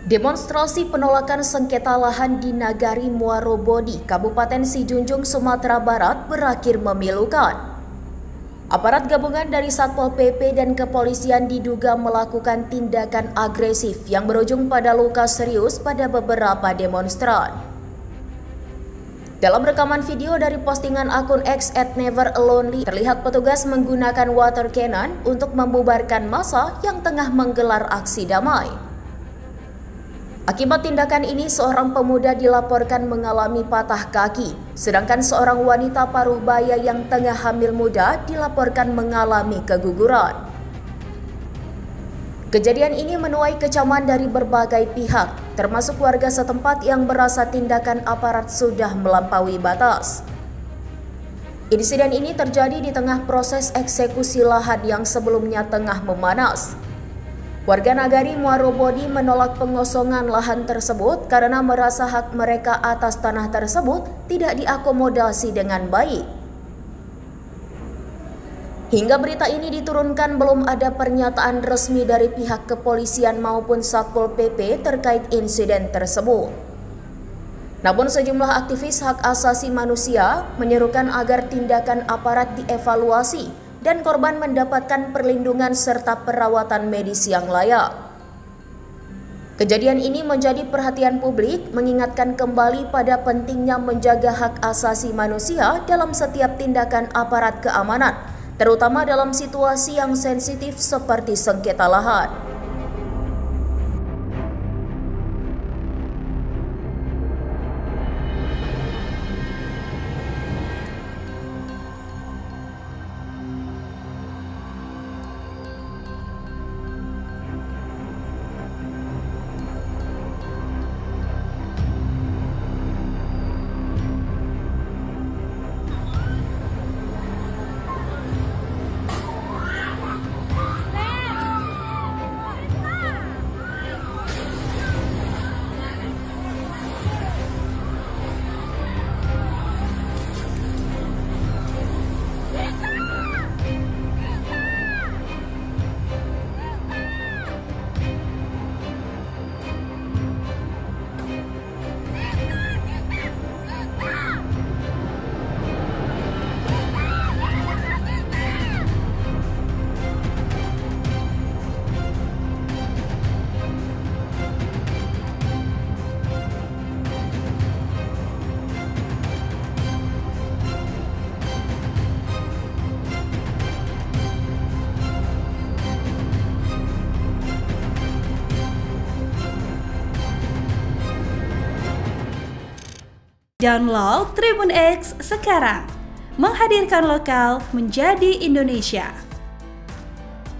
Demonstrasi penolakan sengketa lahan di Nagari Muarobodi, Kabupaten Sijunjung, Sumatera Barat berakhir memilukan. Aparat gabungan dari Satpol PP dan kepolisian diduga melakukan tindakan agresif yang berujung pada luka serius pada beberapa demonstran. Dalam rekaman video dari postingan akun X @neveralonely, terlihat petugas menggunakan water cannon untuk membubarkan massa yang tengah menggelar aksi damai. Akibat tindakan ini, seorang pemuda dilaporkan mengalami patah kaki, sedangkan seorang wanita paruh baya yang tengah hamil muda dilaporkan mengalami keguguran. Kejadian ini menuai kecaman dari berbagai pihak, termasuk warga setempat yang merasa tindakan aparat sudah melampaui batas. Insiden ini terjadi di tengah proses eksekusi lahan yang sebelumnya tengah memanas. Warga Nagari Muarobodi menolak pengosongan lahan tersebut karena merasa hak mereka atas tanah tersebut tidak diakomodasi dengan baik. Hingga berita ini diturunkan, belum ada pernyataan resmi dari pihak kepolisian maupun Satpol PP terkait insiden tersebut. Namun sejumlah aktivis hak asasi manusia menyerukan agar tindakan aparat dievaluasi dan korban mendapatkan perlindungan serta perawatan medis yang layak. Kejadian ini menjadi perhatian publik, mengingatkan kembali pada pentingnya menjaga hak asasi manusia dalam setiap tindakan aparat keamanan, terutama dalam situasi yang sensitif seperti sengketa lahan. Download Tribun X sekarang, menghadirkan lokal menjadi Indonesia.